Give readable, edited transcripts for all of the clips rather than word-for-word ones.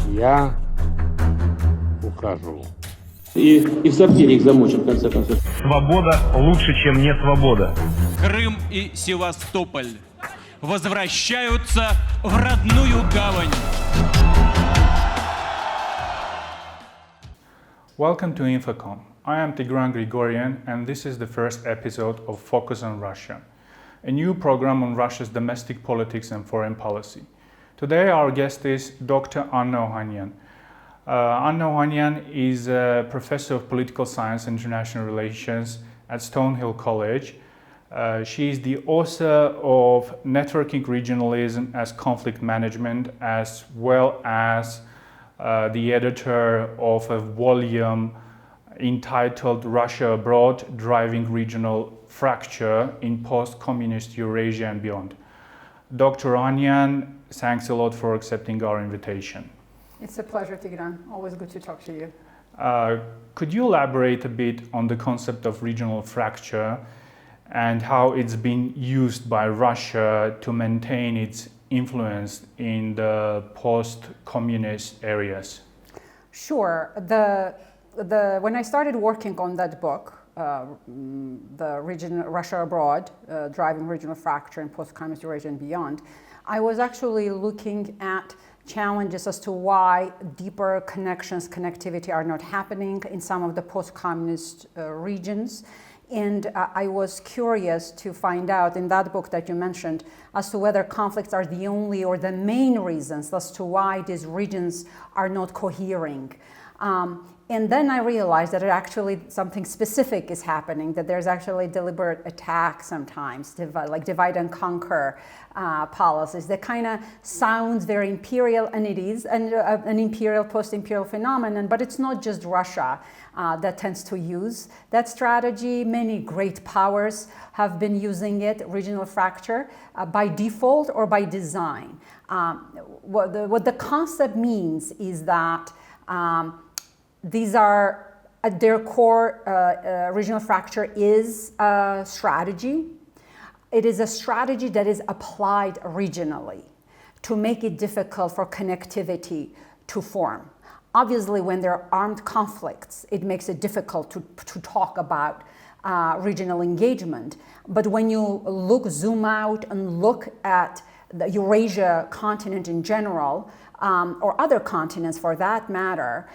Я ухожу. И в сортире их замочат, в конце концов. Свобода лучше, чем не свобода. Крым и Севастополь возвращаются в родную гавань. Welcome to Infocom. I am Tigran Grigoryan, and this is the first episode of Focus on Russia, a new program on Russia's domestic politics and foreign policy. Today our guest is Dr. Anna Ohanyан. Anna Ohanyán is a professor of political science and international relations at Stonehill College. She is the author of Networking Regionalism as Conflict Management, as well as the editor of a volume entitled Russia Abroad, Driving Regional Fracture in Post-Communist Eurasia and Beyond. Dr. Ohanyán, thanks a lot for accepting our invitation. It's a pleasure, Tigran. Always good to talk to you. Could you elaborate a bit on the concept of regional fracture and how it's been used by Russia to maintain its influence in the post-communist areas? Sure. When I started working on that book, Russia Abroad, Driving Regional Fracture in Post-Communist Eurasia and Beyond, I was actually looking at challenges as to why deeper connectivity are not happening in some of the post-communist regions. And I was curious to find out in that book that you mentioned as to whether conflicts are the only or the main reasons as to why these regions are not cohering. And then I realized that actually something specific is happening, that there's actually deliberate attack sometimes, like divide and conquer policies that kind of sounds very imperial, and it is an imperial, post-imperial phenomenon, but it's not just Russia that tends to use that strategy. Many great powers have been using it, regional fracture, by default or by design. What the concept means is that these are, at their core, regional fracture is a strategy. It is a strategy that is applied regionally to make it difficult for connectivity to form. Obviously, when there are armed conflicts, it makes it difficult to talk about regional engagement. But when you zoom out and look at the Eurasia continent in general, or other continents for that matter,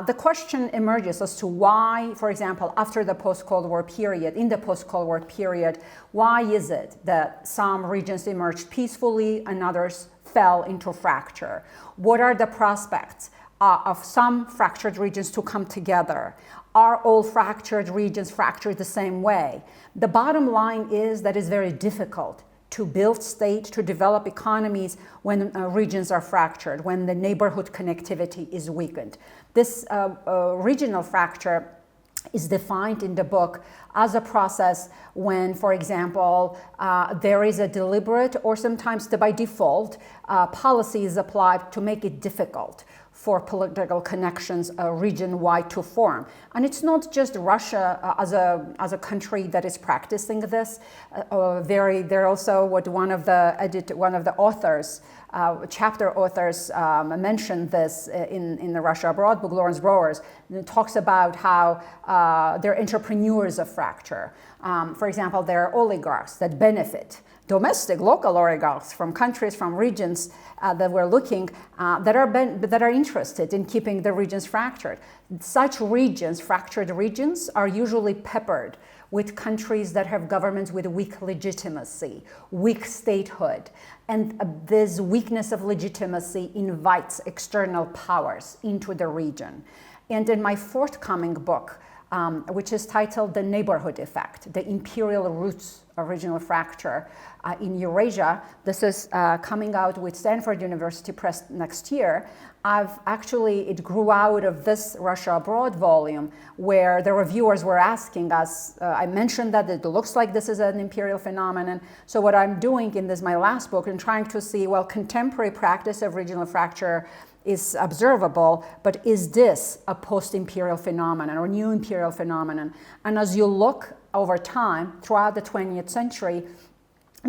the question emerges as to why, for example, after the post-Cold War period, in the post-Cold War period, why is it that some regions emerged peacefully and others fell into fracture? What are the prospects of some fractured regions to come together? Are all fractured regions fractured the same way? The bottom line is that it's very difficult to build state, to develop economies when regions are fractured, when the neighborhood connectivity is weakened. This regional fracture is defined in the book as a process when, for example, there is a deliberate or sometimes by default policy is applied to make it difficult for political connections region-wide to form. And it's not just Russia as a country that is practicing this. They're also what one of the authors, chapter authors mentioned this in the Russia Abroad book, Lawrence Browers, talks about how they're entrepreneurs of fracture. For example, there are oligarchs that benefit, domestic, local oligarchs from countries, from regions that we're looking, that are interested in keeping the regions fractured. Such regions, fractured regions, are usually peppered with countries that have governments with weak legitimacy, weak statehood. And this weakness of legitimacy invites external powers into the region. And in my forthcoming book, which is titled The Neighborhood Effect, The Imperial Roots of Regional Fracture in Eurasia. This is coming out with Stanford University Press next year. It grew out of this Russia Abroad volume where the reviewers were asking us, I mentioned that it looks like this is an imperial phenomenon. So what I'm doing in my last book and trying to see, well, contemporary practice of regional fracture is observable, but is this a post-imperial phenomenon or new imperial phenomenon? And as you look over time, throughout the 20th century,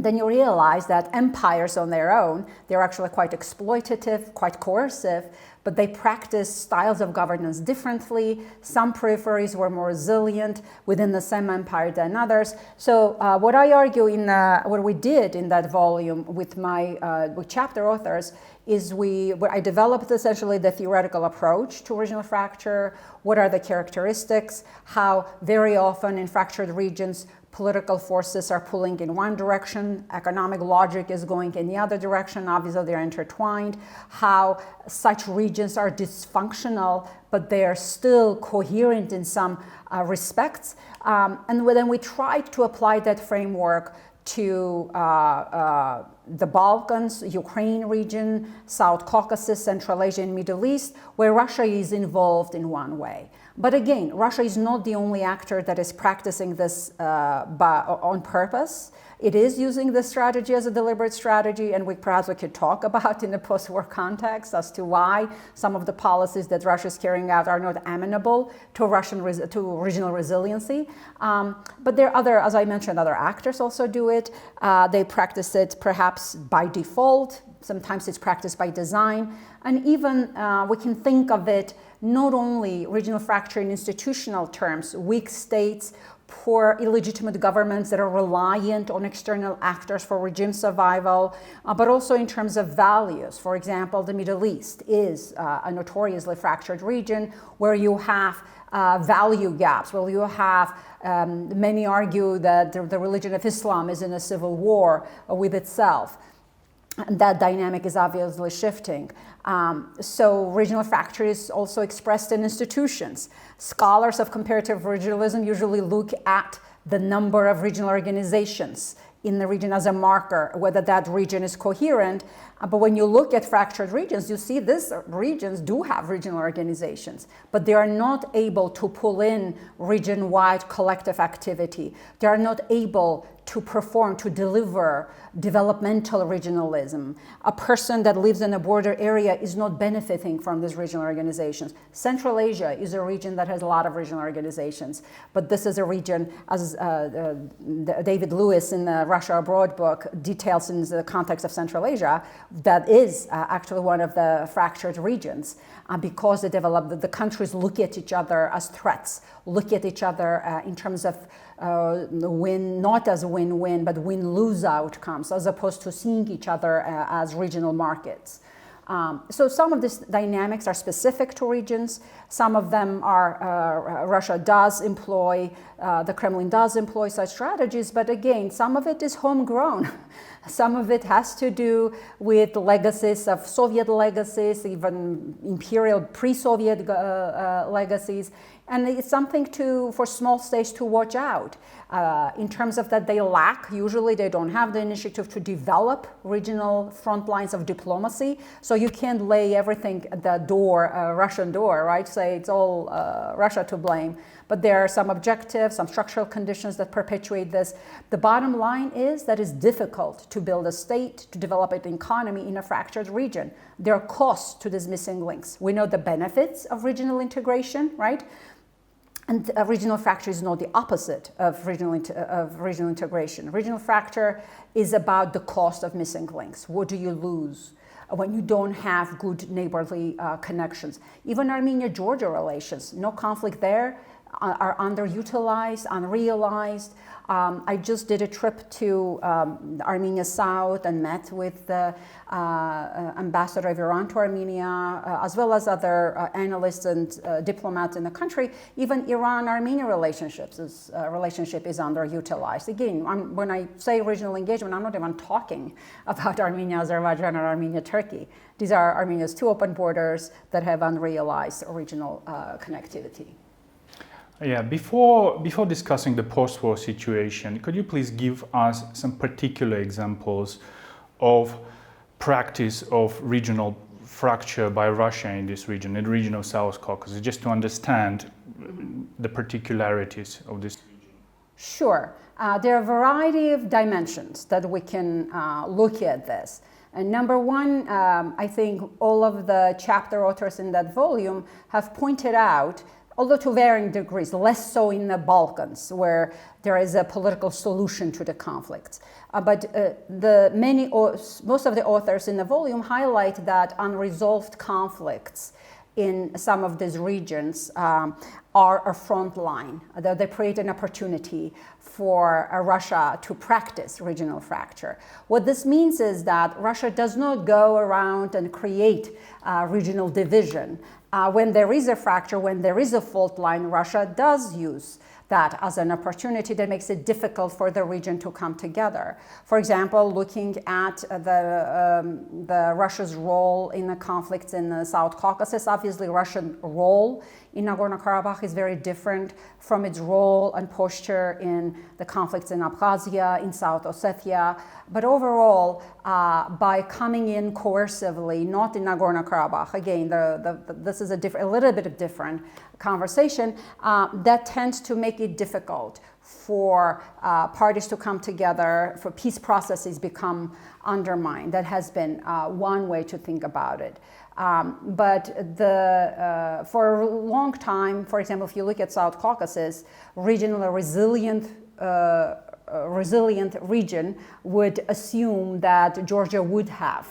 then you realize that empires on their own, they're actually quite exploitative, quite coercive, but they practice styles of governance differently. Some peripheries were more resilient within the same empire than others. So what I argue in what we did in that volume with my with chapter authors is I developed essentially the theoretical approach to regional fracture. What are the characteristics? How very often in fractured regions, political forces are pulling in one direction, economic logic is going in the other direction, obviously they're intertwined, how such regions are dysfunctional, but they are still coherent in some respects. And then we tried to apply that framework to the Balkans, Ukraine region, South Caucasus, Central Asia and Middle East, where Russia is involved in one way. But again, Russia is not the only actor that is practicing this on purpose. It is using this strategy as a deliberate strategy, and perhaps we could talk about in the post-war context as to why some of the policies that Russia is carrying out are not amenable to regional resiliency. But there are other, as I mentioned, other actors also do it. They practice it perhaps by default. Sometimes it's practiced by design. And even we can think of it not only regional fracture in institutional terms, weak states, poor illegitimate governments that are reliant on external actors for regime survival, but also in terms of values. For example, the Middle East is a notoriously fractured region where you have value gaps, where you have, many argue that the religion of Islam is in a civil war with itself. And that dynamic is obviously shifting. So regional fracture is also expressed in institutions. Scholars of comparative regionalism usually look at the number of regional organizations in the region as a marker, whether that region is coherent. But when you look at fractured regions, you see these regions do have regional organizations, but they are not able to pull in region-wide collective activity. They are not able to perform, to deliver developmental regionalism. A person that lives in a border area is not benefiting from these regional organizations. Central Asia is a region that has a lot of regional organizations, but this is a region, as David Lewis in the Russia Abroad book details in the context of Central Asia, that is actually one of the fractured regions because the countries look at each other as threats, look at each other in terms of not as win-win, but win-lose outcomes, as opposed to seeing each other as regional markets. So some of these dynamics are specific to regions. Some of them are Russia does employ, the Kremlin does employ such strategies, but again, some of it is homegrown. Some of it has to do with legacies of Soviet legacies, even imperial pre-Soviet legacies. And it's something for small states to watch out in terms of that they lack. Usually they don't have the initiative to develop regional front lines of diplomacy. So you can't lay everything at the door, Russian door, right? Say it's all Russia to blame. But there are some objectives, some structural conditions that perpetuate this. The bottom line is that it's difficult to build a state, to develop an economy in a fractured region. There are costs to these missing links. We know the benefits of regional integration, right? And regional fracture is not the opposite of regional integration. Regional fracture is about the cost of missing links. What do you lose when you don't have good neighborly connections? Even Armenia-Georgia relations, no conflict there, are underutilized, unrealized. I just did a trip to Armenia South and met with the ambassador of Iran to Armenia, as well as other analysts and diplomats in the country. Even Iran-Armenia relationship is underutilized. Again, when I say regional engagement, I'm not even talking about Armenia, Azerbaijan, or Armenia, Turkey. These are Armenia's two open borders that have unrealized regional connectivity. Yeah, before discussing the post-war situation, could you please give us some particular examples of practice of regional fracture by Russia in this region, in the region of South Caucasus, just to understand the particularities of this region? Sure. There are a variety of dimensions that we can look at this. And number one, I think all of the chapter authors in that volume have pointed out although to varying degrees, less so in the Balkans, where there is a political solution to the conflicts. But most of the authors in the volume highlight that unresolved conflicts in some of these regions are a front line, that they create an opportunity for Russia to practice regional fracture. What this means is that Russia does not go around and create regional division. When there is a fracture, when there is a fault line, Russia does use that as an opportunity that makes it difficult for the region to come together. For example, looking at the Russia's role in the conflicts in the South Caucasus, obviously Russian role in Nagorno-Karabakh is very different from its role and posture in the conflicts in Abkhazia, in South Ossetia. But overall, by coming in coercively, not in Nagorno-Karabakh, again, this is a little bit of different conversation, that tends to make it difficult for parties to come together, for peace processes become undermined. That has been one way to think about it. But for a long time, for example, if you look at South Caucasus, regionally resilient region would assume that Georgia would have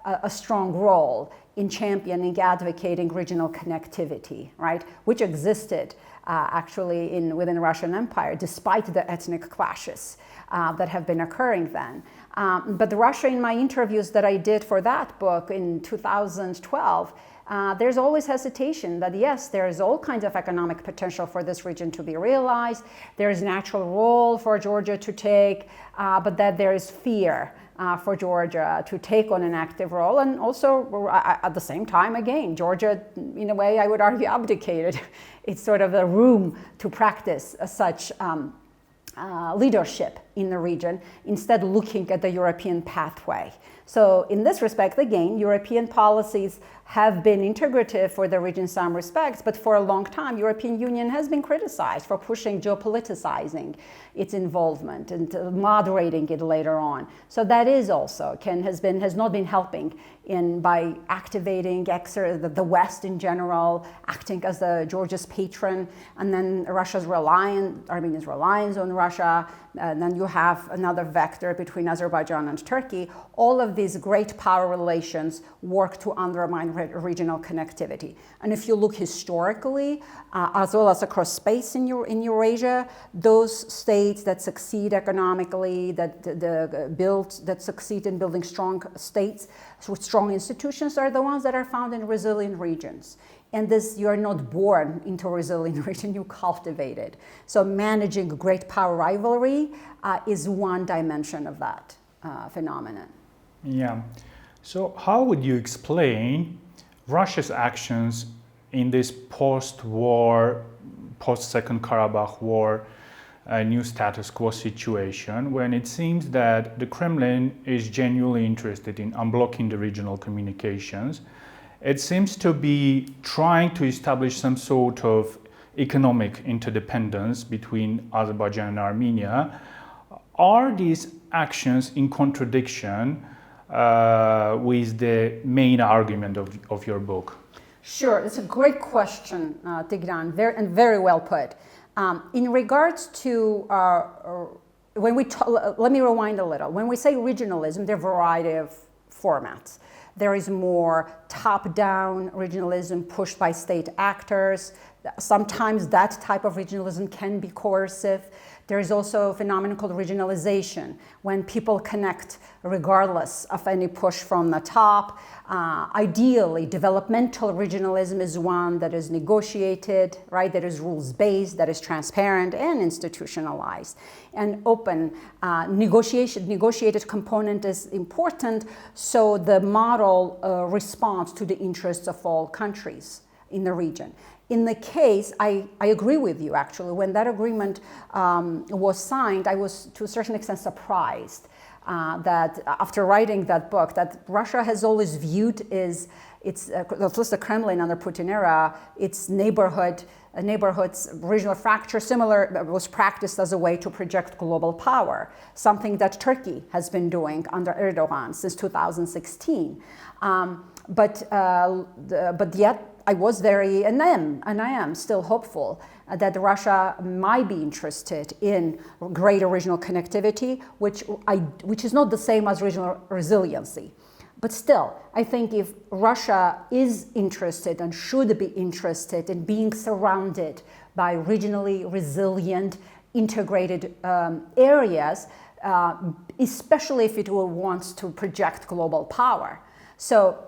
a strong role in championing, advocating regional connectivity, right, which existed actually within the Russian Empire, despite the ethnic clashes that have been occurring then. But Russia, in my interviews that I did for that book in 2012, there's always hesitation that yes, there is all kinds of economic potential for this region to be realized. There is natural role for Georgia to take, but that there is fear for Georgia to take on an active role. And also at the same time, again, Georgia, in a way, I would argue, abdicated. It's sort of a room to practice such leadership in the region, instead looking at the European pathway. So in this respect, again, European policies have been integrative for the region in some respects, but for a long time, European Union has been criticized for pushing geopoliticizing its involvement and moderating it later on. So that is also has not been helping by activating the West in general, acting as Georgia's patron, and then Armenia's reliance on Russia, and then you have another vector between Azerbaijan and Turkey. All of these great power relations work to undermine regional connectivity. And if you look historically, as well as across space in Eurasia, those states that succeed economically, that succeed in building strong states with strong institutions, are the ones that are found in resilient regions. And this, you are not born into a resilient region, you cultivate it. So managing great power rivalry is one dimension of that phenomenon. Yeah. So how would you explain Russia's actions in this post-war, post-Second Karabakh War, new status quo situation, when it seems that the Kremlin is genuinely interested in unblocking the regional communications? It seems to be trying to establish some sort of economic interdependence between Azerbaijan and Armenia. Are these actions in contradiction with the main argument of your book? Sure, it's a great question, Tigran, very well put. In regards to let me rewind a little. When we say regionalism, there are a variety of formats. There is more top-down regionalism pushed by state actors. Sometimes that type of regionalism can be coercive. There is also a phenomenon called regionalization, when people connect regardless of any push from the top. Ideally, developmental regionalism is one that is negotiated, right? That is rules-based, that is transparent and institutionalized. And open negotiated component is important, so the model responds to the interests of all countries in the region. In the case, I agree with you, actually. When that agreement was signed, I was to a certain extent surprised that after writing that book, that Russia has always viewed at least the Kremlin under Putin era, its neighborhood's regional fracture was practiced as a way to project global power, something that Turkey has been doing under Erdogan since 2016. But yet, I was very, and I am still hopeful that Russia might be interested in greater regional connectivity, which is not the same as regional resiliency. But still, I think if Russia is interested and should be interested in being surrounded by regionally resilient, integrated areas, especially if it wants to project global power. So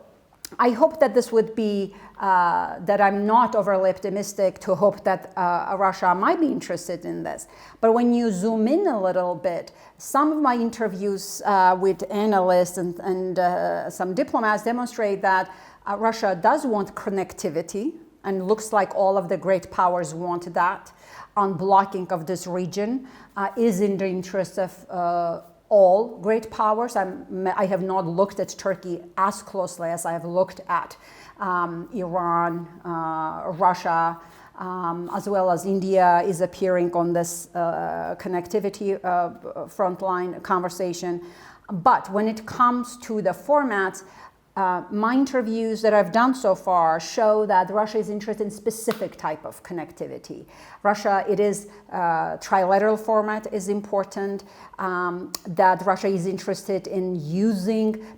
I hope that this would be, that I'm not overly optimistic to hope that Russia might be interested in this. But when you zoom in a little bit, some of my interviews with analysts and some diplomats demonstrate that Russia does want connectivity, and looks like all of the great powers want that. Unblocking of this region is in the interest of all great powers. I have not looked at Turkey as closely as I have looked at Iran, Russia, as well as India is appearing on this connectivity frontline conversation. But when it comes to the formats, my interviews that I've done so far show that Russia is interested in specific type of connectivity. Russia, it is trilateral format is important, that Russia is interested in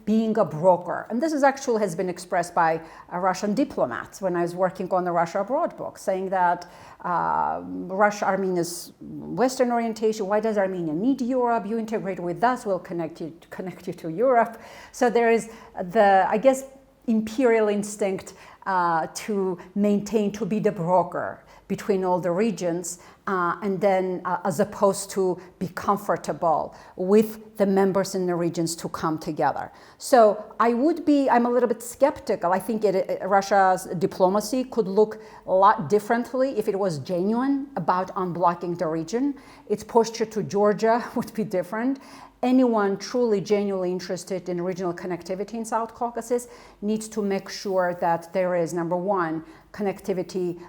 being a broker. And this is actually has been expressed by Russian diplomats when I was working on the Russia Abroad book, saying that Armenia's Western orientation, why does Armenia need Europe? You integrate with us, we'll connect you to Europe. So there is the, I guess, imperial instinct to maintain, to be the broker between all the regions, and then as opposed to be comfortable with the members in the regions to come together. So I'm a little bit skeptical. I think Russia's diplomacy could look a lot differently if it was genuine about unblocking the region. Its posture to Georgia would be different. Anyone truly, genuinely interested in regional connectivity in South Caucasus needs to make sure that there is, number one, connectivity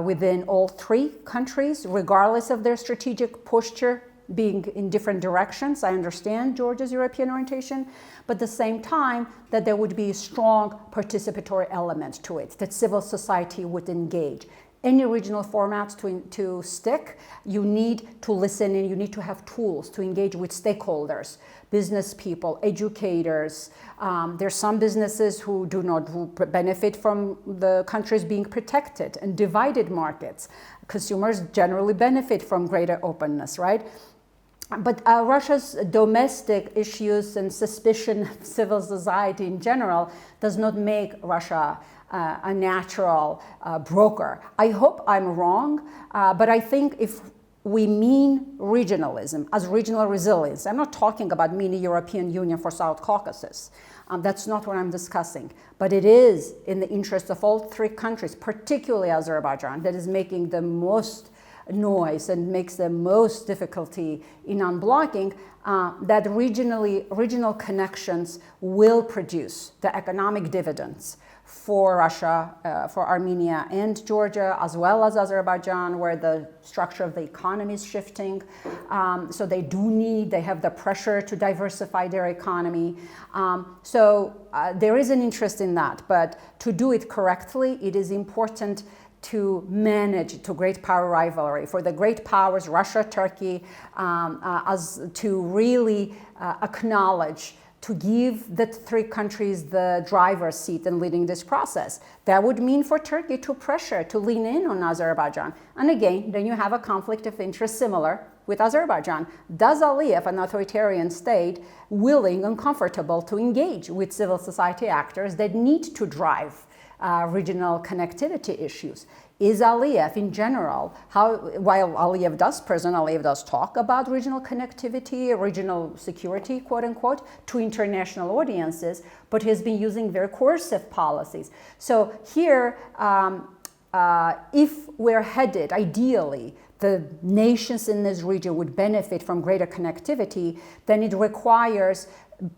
within all three countries, regardless of their strategic posture being in different directions. I understand Georgia's European orientation, but at the same time that there would be a strong participatory element to it, that civil society would engage. Any regional formats to stick, you need to listen and you need to have tools to engage with stakeholders, business people, educators. There's some businesses who do not benefit from the countries being protected and divided markets. Consumers generally benefit from greater openness, right? But Russia's domestic issues and suspicion of civil society in general does not make Russia a natural broker. I hope I'm wrong, but I think if we mean regionalism as regional resilience, I'm not talking about mini European Union for South Caucasus. That's not what I'm discussing. But it is in the interest of all three countries, particularly Azerbaijan, that is making the most noise and makes the most difficulty in unblocking, that regional connections will produce the economic dividends for Russia, for Armenia and Georgia, as well as Azerbaijan, where the structure of the economy is shifting. So they have the pressure to diversify their economy. So there is an interest in that, but to do it correctly, it is important to manage to great power rivalry for the great powers, Russia, Turkey, as to really acknowledge, to give the three countries the driver's seat in leading this process. That would mean for Turkey to pressure, to lean in on Azerbaijan. And again, then you have a conflict of interest similar with Azerbaijan. Does Aliyev, an authoritarian state, willing and comfortable to engage with civil society actors that need to drive regional connectivity issues? Is Aliyev in general, while President Aliyev does talk about regional connectivity, regional security, quote unquote, to international audiences, but he's been using very coercive policies. So here, if we're headed, ideally, the nations in this region would benefit from greater connectivity, then it requires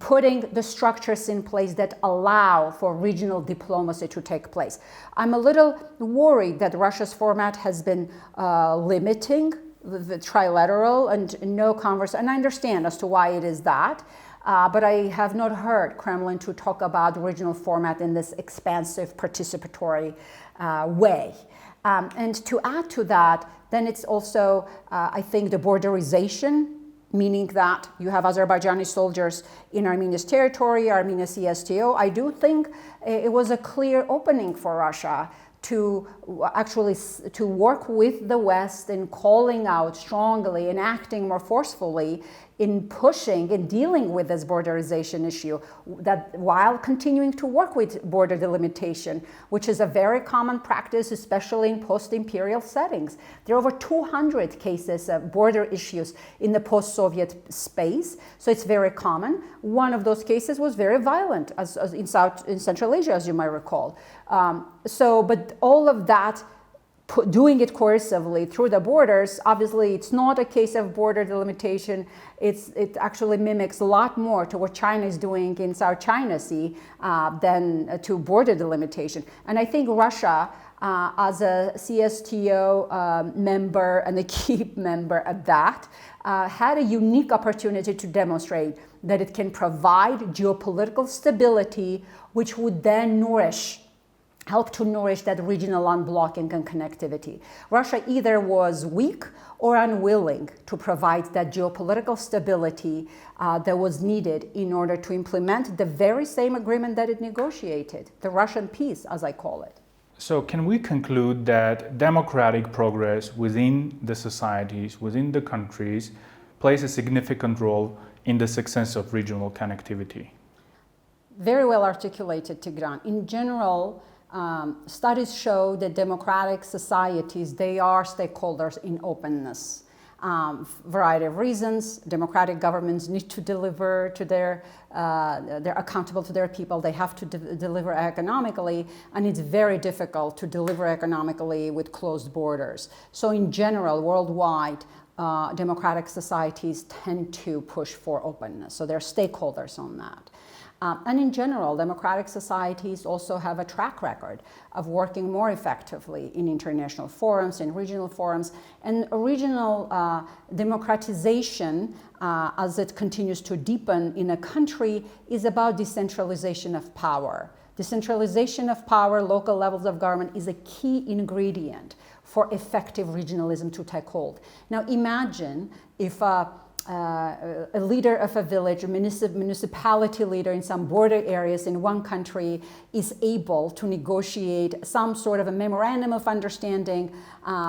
putting the structures in place that allow for regional diplomacy to take place. I'm a little worried that Russia's format has been limiting the trilateral and no converse, and I understand as to why it is that. But I have not heard Kremlin to talk about the regional format in this expansive, participatory way. And to add to that, then it's also, I think, the borderization, meaning that you have Azerbaijani soldiers in Armenia's territory, Armenia's CSTO. I do think it was a clear opening for Russia to actually to work with the West in calling out strongly and acting more forcefully in pushing and dealing with this borderization issue, that while continuing to work with border delimitation, which is a very common practice, especially in post-imperial settings. There are over 200 cases of border issues in the post-Soviet space, so it's very common. One of those cases was very violent, as in Central Asia, as you might recall. But all of that, doing it coercively through the borders, obviously it's not a case of border delimitation. It actually mimics a lot more to what China is doing in South China Sea than to border delimitation. And I think Russia, as a CSTO member and a key member of that, had a unique opportunity to demonstrate that it can provide geopolitical stability, which would then help to nourish that regional unblocking and connectivity. Russia either was weak or unwilling to provide that geopolitical stability that was needed in order to implement the very same agreement that it negotiated, the Russian peace, as I call it. So can we conclude that democratic progress within the societies, within the countries, plays a significant role in the success of regional connectivity? Very well articulated, Tigran. In general, studies show that democratic societies, they are stakeholders in openness. Variety of reasons. Democratic governments need to deliver to they're accountable to their people. They have to deliver economically, and it's very difficult to deliver economically with closed borders. So in general, worldwide, democratic societies tend to push for openness. So they're stakeholders on that. And in general, democratic societies also have a track record of working more effectively in international forums, in regional forums, and regional democratization, as it continues to deepen in a country, is about decentralization of power. Decentralization of power, local levels of government, is a key ingredient for effective regionalism to take hold. Now imagine if a leader of a village, a municipality leader in some border areas in one country is able to negotiate some sort of a memorandum of understanding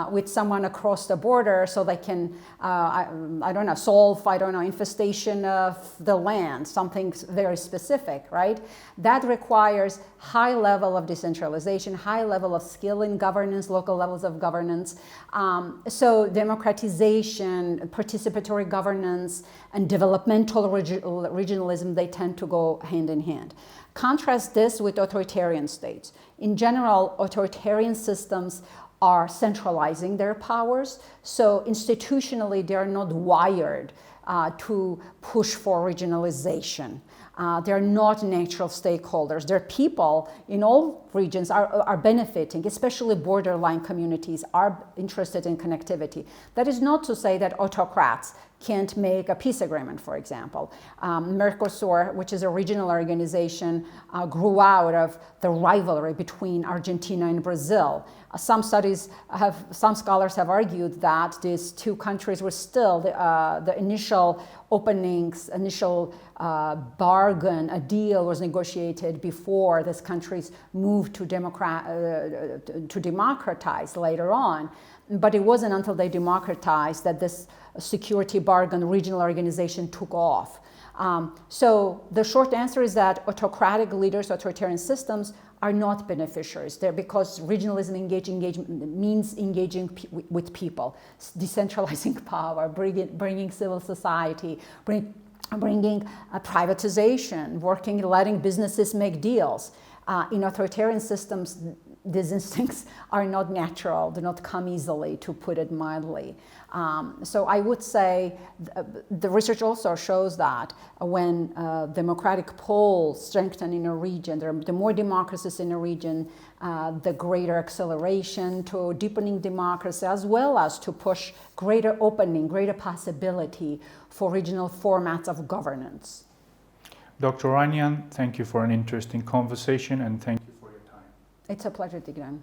with someone across the border so they can, I don't know, solve, infestation of the land, something very specific, right? That requires high level of decentralization, high level of skill in governance, local levels of governance. So democratization, participatory governance, and developmental regionalism, they tend to go hand in hand. Contrast this with authoritarian states. In general, authoritarian systems are centralizing their powers, so institutionally they are not wired to push for regionalization. They're not natural stakeholders. Their people in all regions are benefiting, especially borderline communities are interested in connectivity. That is not to say that autocrats can't make a peace agreement, for example. Mercosur, which is a regional organization, grew out of the rivalry between Argentina and Brazil. Some scholars have argued that these two countries were still the initial openings, initial bargain, a deal was negotiated before these countries moved to democratize later on. But it wasn't until they democratized that this security bargain regional organization took off. So the short answer is that autocratic leaders, authoritarian systems, are not beneficiaries. They're because regionalism means engaging with people, decentralizing power, bringing civil society, bringing privatization, letting businesses make deals. In authoritarian systems, these instincts are not natural, do not come easily, to put it mildly. So I would say the research also shows that when democratic poles strengthen in a region, the more democracies in a region, the greater acceleration to deepening democracy, as well as to push greater opening, greater possibility for regional formats of governance. Dr. Ohanyан, thank you for an interesting conversation and thank you for your time. It's a pleasure, Tigran.